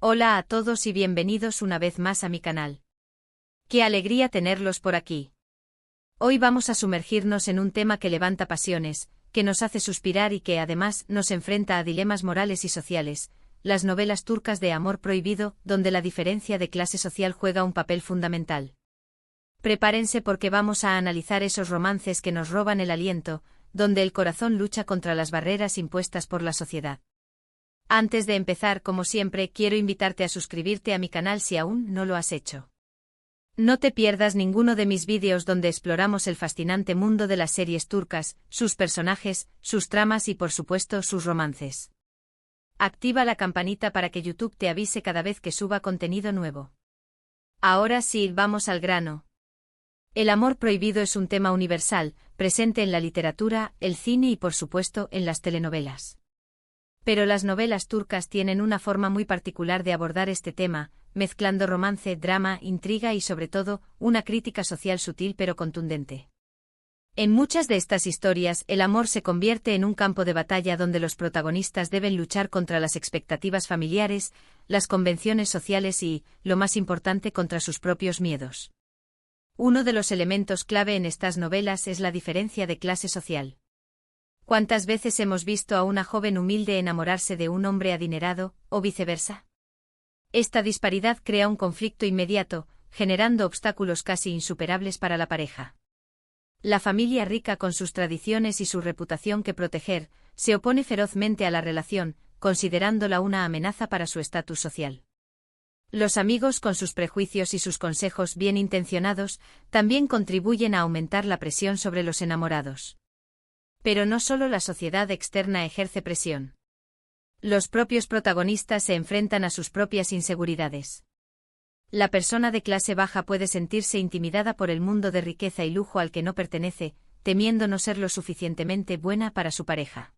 Hola a todos y bienvenidos una vez más a mi canal. ¡Qué alegría tenerlos por aquí! Hoy vamos a sumergirnos en un tema que levanta pasiones, que nos hace suspirar y que además nos enfrenta a dilemas morales y sociales, las novelas turcas de amor prohibido, donde la diferencia de clase social juega un papel fundamental. Prepárense porque vamos a analizar esos romances que nos roban el aliento, donde el corazón lucha contra las barreras impuestas por la sociedad. Antes de empezar, como siempre, quiero invitarte a suscribirte a mi canal si aún no lo has hecho. No te pierdas ninguno de mis vídeos donde exploramos el fascinante mundo de las series turcas, sus personajes, sus tramas y por supuesto sus romances. Activa la campanita para que YouTube te avise cada vez que suba contenido nuevo. Ahora sí, vamos al grano. El amor prohibido es un tema universal, presente en la literatura, el cine y por supuesto en las telenovelas. Pero las novelas turcas tienen una forma muy particular de abordar este tema, mezclando romance, drama, intriga y sobre todo, una crítica social sutil pero contundente. En muchas de estas historias, el amor se convierte en un campo de batalla donde los protagonistas deben luchar contra las expectativas familiares, las convenciones sociales y, lo más importante, contra sus propios miedos. Uno de los elementos clave en estas novelas es la diferencia de clase social. ¿Cuántas veces hemos visto a una joven humilde enamorarse de un hombre adinerado, o viceversa? Esta disparidad crea un conflicto inmediato, generando obstáculos casi insuperables para la pareja. La familia rica, con sus tradiciones y su reputación que proteger, se opone ferozmente a la relación, considerándola una amenaza para su estatus social. Los amigos, con sus prejuicios y sus consejos bien intencionados, también contribuyen a aumentar la presión sobre los enamorados. Pero no solo la sociedad externa ejerce presión. Los propios protagonistas se enfrentan a sus propias inseguridades. La persona de clase baja puede sentirse intimidada por el mundo de riqueza y lujo al que no pertenece, temiendo no ser lo suficientemente buena para su pareja.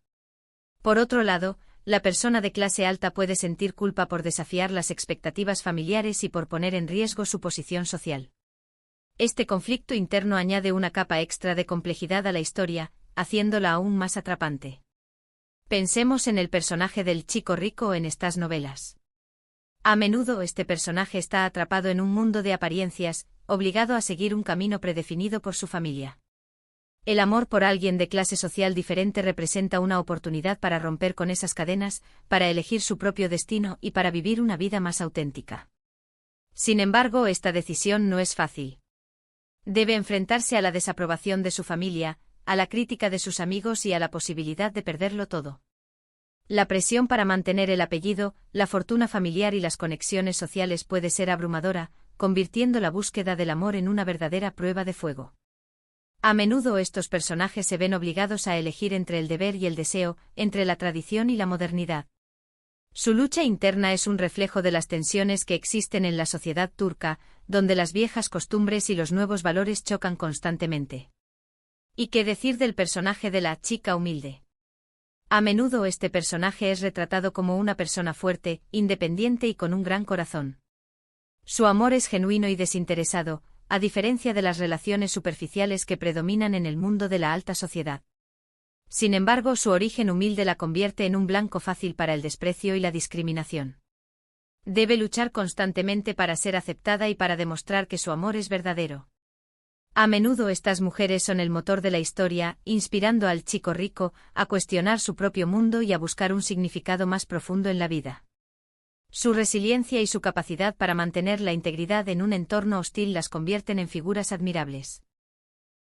Por otro lado, la persona de clase alta puede sentir culpa por desafiar las expectativas familiares y por poner en riesgo su posición social. Este conflicto interno añade una capa extra de complejidad a la historia, haciéndola aún más atrapante. Pensemos en el personaje del chico rico en estas novelas. A menudo este personaje está atrapado en un mundo de apariencias, obligado a seguir un camino predefinido por su familia. El amor por alguien de clase social diferente representa una oportunidad para romper con esas cadenas, para elegir su propio destino y para vivir una vida más auténtica. Sin embargo, esta decisión no es fácil. Debe enfrentarse a la desaprobación de su familia, a la crítica de sus amigos y a la posibilidad de perderlo todo. La presión para mantener el apellido, la fortuna familiar y las conexiones sociales puede ser abrumadora, convirtiendo la búsqueda del amor en una verdadera prueba de fuego. A menudo estos personajes se ven obligados a elegir entre el deber y el deseo, entre la tradición y la modernidad. Su lucha interna es un reflejo de las tensiones que existen en la sociedad turca, donde las viejas costumbres y los nuevos valores chocan constantemente. ¿Y qué decir del personaje de la chica humilde? A menudo este personaje es retratado como una persona fuerte, independiente y con un gran corazón. Su amor es genuino y desinteresado, a diferencia de las relaciones superficiales que predominan en el mundo de la alta sociedad. Sin embargo, su origen humilde la convierte en un blanco fácil para el desprecio y la discriminación. Debe luchar constantemente para ser aceptada y para demostrar que su amor es verdadero. A menudo estas mujeres son el motor de la historia, inspirando al chico rico a cuestionar su propio mundo y a buscar un significado más profundo en la vida. Su resiliencia y su capacidad para mantener la integridad en un entorno hostil las convierten en figuras admirables.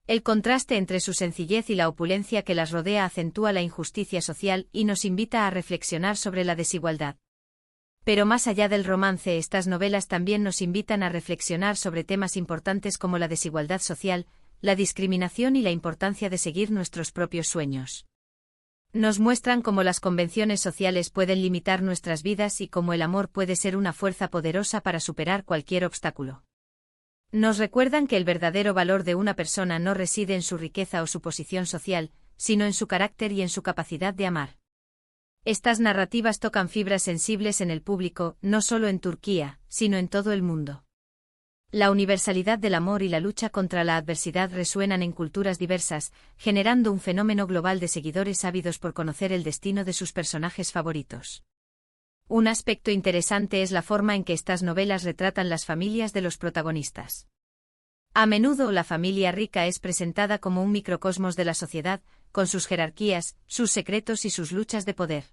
El contraste entre su sencillez y la opulencia que las rodea acentúa la injusticia social y nos invita a reflexionar sobre la desigualdad. Pero más allá del romance, estas novelas también nos invitan a reflexionar sobre temas importantes como la desigualdad social, la discriminación y la importancia de seguir nuestros propios sueños. Nos muestran cómo las convenciones sociales pueden limitar nuestras vidas y cómo el amor puede ser una fuerza poderosa para superar cualquier obstáculo. Nos recuerdan que el verdadero valor de una persona no reside en su riqueza o su posición social, sino en su carácter y en su capacidad de amar. Estas narrativas tocan fibras sensibles en el público, no solo en Turquía, sino en todo el mundo. La universalidad del amor y la lucha contra la adversidad resuenan en culturas diversas, generando un fenómeno global de seguidores ávidos por conocer el destino de sus personajes favoritos. Un aspecto interesante es la forma en que estas novelas retratan las familias de los protagonistas. A menudo la familia rica es presentada como un microcosmos de la sociedad, con sus jerarquías, sus secretos y sus luchas de poder.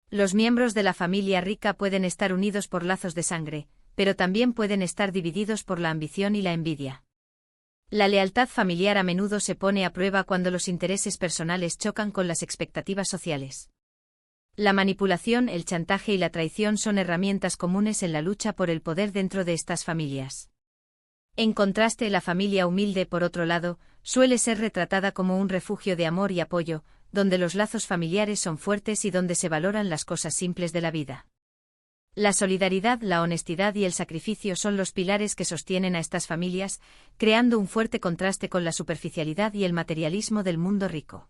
Los miembros de la familia rica pueden estar unidos por lazos de sangre, pero también pueden estar divididos por la ambición y la envidia. La lealtad familiar a menudo se pone a prueba cuando los intereses personales chocan con las expectativas sociales. La manipulación, el chantaje y la traición son herramientas comunes en la lucha por el poder dentro de estas familias. En contraste, la familia humilde, por otro lado, suele ser retratada como un refugio de amor y apoyo, donde los lazos familiares son fuertes y donde se valoran las cosas simples de la vida. La solidaridad, la honestidad y el sacrificio son los pilares que sostienen a estas familias, creando un fuerte contraste con la superficialidad y el materialismo del mundo rico.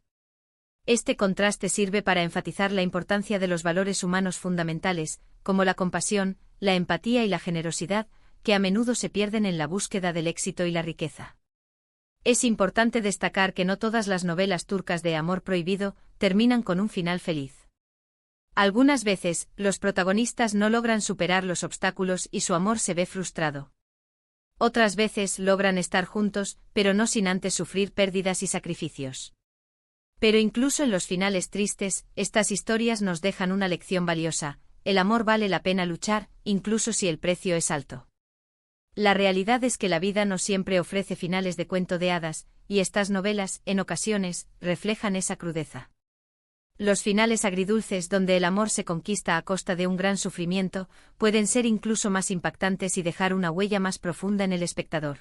Este contraste sirve para enfatizar la importancia de los valores humanos fundamentales, como la compasión, la empatía y la generosidad, que a menudo se pierden en la búsqueda del éxito y la riqueza. Es importante destacar que no todas las novelas turcas de amor prohibido terminan con un final feliz. Algunas veces, los protagonistas no logran superar los obstáculos y su amor se ve frustrado. Otras veces logran estar juntos, pero no sin antes sufrir pérdidas y sacrificios. Pero incluso en los finales tristes, estas historias nos dejan una lección valiosa: el amor vale la pena luchar, incluso si el precio es alto. La realidad es que la vida no siempre ofrece finales de cuento de hadas, y estas novelas, en ocasiones, reflejan esa crudeza. Los finales agridulces donde el amor se conquista a costa de un gran sufrimiento, pueden ser incluso más impactantes y dejar una huella más profunda en el espectador.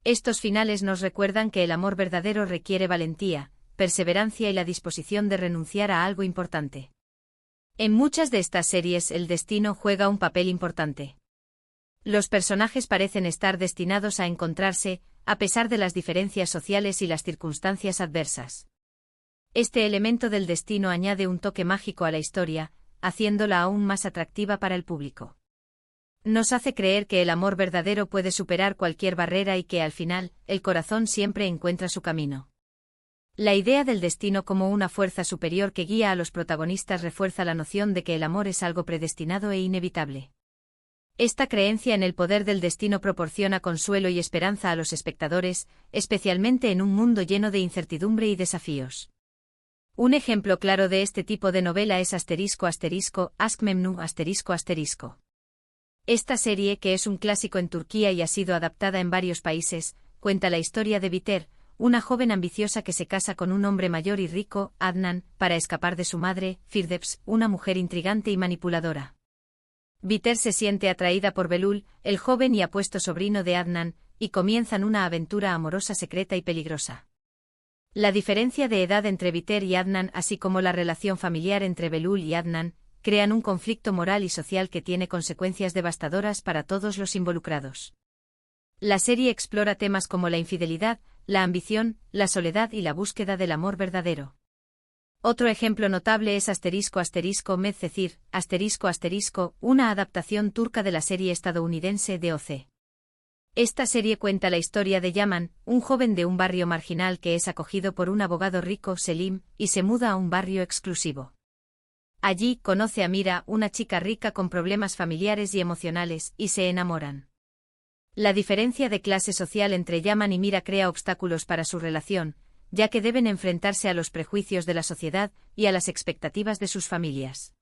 Estos finales nos recuerdan que el amor verdadero requiere valentía, perseverancia y la disposición de renunciar a algo importante. En muchas de estas series el destino juega un papel importante. Los personajes parecen estar destinados a encontrarse, a pesar de las diferencias sociales y las circunstancias adversas. Este elemento del destino añade un toque mágico a la historia, haciéndola aún más atractiva para el público. Nos hace creer que el amor verdadero puede superar cualquier barrera y que, al final, el corazón siempre encuentra su camino. La idea del destino como una fuerza superior que guía a los protagonistas refuerza la noción de que el amor es algo predestinado e inevitable. Esta creencia en el poder del destino proporciona consuelo y esperanza a los espectadores, especialmente en un mundo lleno de incertidumbre y desafíos. Un ejemplo claro de este tipo de novela es Ask Memnu ***. Esta serie, que es un clásico en Turquía y ha sido adaptada en varios países, cuenta la historia de Biter, una joven ambiciosa que se casa con un hombre mayor y rico, Adnan, para escapar de su madre, Firdevs, una mujer intrigante y manipuladora. Biter se siente atraída por Belul, el joven y apuesto sobrino de Adnan, y comienzan una aventura amorosa secreta y peligrosa. La diferencia de edad entre Biter y Adnan, así como la relación familiar entre Belul y Adnan, crean un conflicto moral y social que tiene consecuencias devastadoras para todos los involucrados. La serie explora temas como la infidelidad, la ambición, la soledad y la búsqueda del amor verdadero. Otro ejemplo notable es Medcezir, una adaptación turca de la serie estadounidense de OC. Esta serie cuenta la historia de Yaman, un joven de un barrio marginal que es acogido por un abogado rico, Selim, y se muda a un barrio exclusivo. Allí conoce a Mira, una chica rica con problemas familiares y emocionales, y se enamoran. La diferencia de clase social entre Yaman y Mira crea obstáculos para su relación, ya que deben enfrentarse a los prejuicios de la sociedad y a las expectativas de sus familias.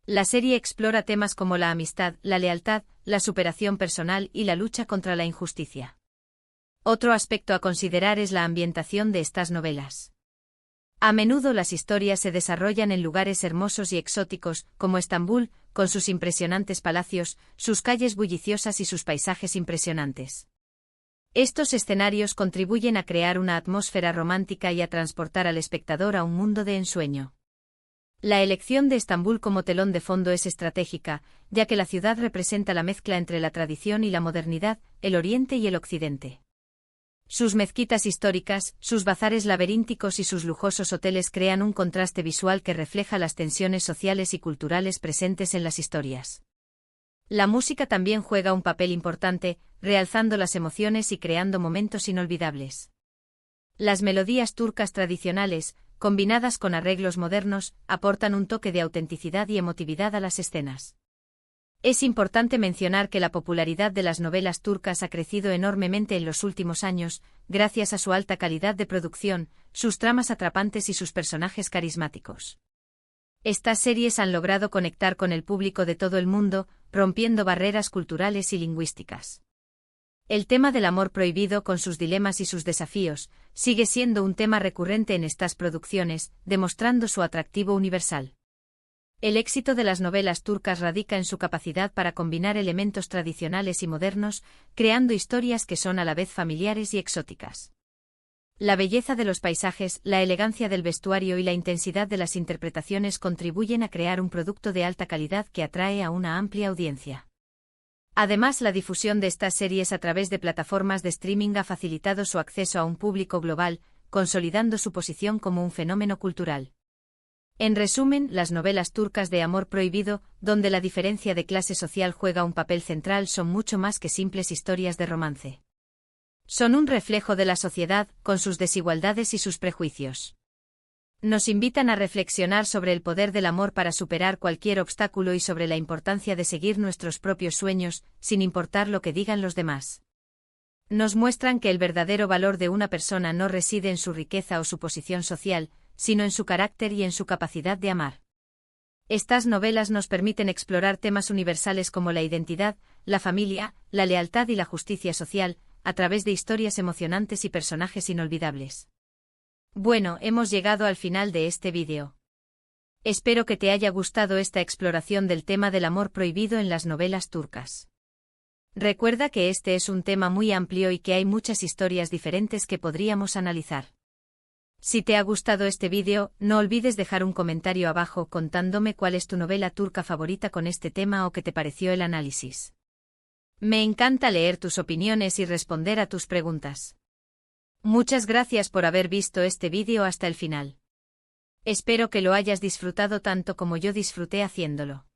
La serie explora temas como la amistad, la lealtad, la superación personal y la lucha contra la injusticia. Otro aspecto a considerar es la ambientación de estas novelas. A menudo las historias se desarrollan en lugares hermosos y exóticos, como Estambul, con sus impresionantes palacios, sus calles bulliciosas y sus paisajes impresionantes. Estos escenarios contribuyen a crear una atmósfera romántica y a transportar al espectador a un mundo de ensueño. La elección de Estambul como telón de fondo es estratégica, ya que la ciudad representa la mezcla entre la tradición y la modernidad, el Oriente y el Occidente. Sus mezquitas históricas, sus bazares laberínticos y sus lujosos hoteles crean un contraste visual que refleja las tensiones sociales y culturales presentes en las historias. La música también juega un papel importante, realzando las emociones y creando momentos inolvidables. Las melodías turcas tradicionales, combinadas con arreglos modernos, aportan un toque de autenticidad y emotividad a las escenas. Es importante mencionar que la popularidad de las novelas turcas ha crecido enormemente en los últimos años, gracias a su alta calidad de producción, sus tramas atrapantes y sus personajes carismáticos. Estas series han logrado conectar con el público de todo el mundo, rompiendo barreras culturales y lingüísticas. El tema del amor prohibido, con sus dilemas y sus desafíos, sigue siendo un tema recurrente en estas producciones, demostrando su atractivo universal. El éxito de las novelas turcas radica en su capacidad para combinar elementos tradicionales y modernos, creando historias que son a la vez familiares y exóticas. La belleza de los paisajes, la elegancia del vestuario y la intensidad de las interpretaciones contribuyen a crear un producto de alta calidad que atrae a una amplia audiencia. Además, la difusión de estas series a través de plataformas de streaming ha facilitado su acceso a un público global, consolidando su posición como un fenómeno cultural. En resumen, las novelas turcas de amor prohibido, donde la diferencia de clase social juega un papel central, son mucho más que simples historias de romance. Son un reflejo de la sociedad, con sus desigualdades y sus prejuicios. Nos invitan a reflexionar sobre el poder del amor para superar cualquier obstáculo y sobre la importancia de seguir nuestros propios sueños, sin importar lo que digan los demás. Nos muestran que el verdadero valor de una persona no reside en su riqueza o su posición social, sino en su carácter y en su capacidad de amar. Estas novelas nos permiten explorar temas universales como la identidad, la familia, la lealtad y la justicia social, a través de historias emocionantes y personajes inolvidables. Bueno, hemos llegado al final de este vídeo. Espero que te haya gustado esta exploración del tema del amor prohibido en las novelas turcas. Recuerda que este es un tema muy amplio y que hay muchas historias diferentes que podríamos analizar. Si te ha gustado este vídeo, no olvides dejar un comentario abajo contándome cuál es tu novela turca favorita con este tema o qué te pareció el análisis. Me encanta leer tus opiniones y responder a tus preguntas. Muchas gracias por haber visto este vídeo hasta el final. Espero que lo hayas disfrutado tanto como yo disfruté haciéndolo.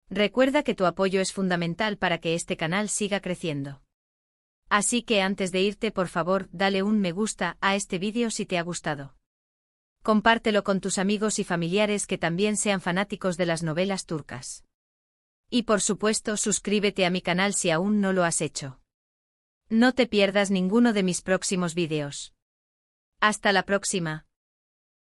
Recuerda que tu apoyo es fundamental para que este canal siga creciendo. Así que antes de irte, por favor, dale un me gusta a este vídeo si te ha gustado. Compártelo con tus amigos y familiares que también sean fanáticos de las novelas turcas. Y por supuesto, suscríbete a mi canal si aún no lo has hecho. No te pierdas ninguno de mis próximos vídeos. Hasta la próxima.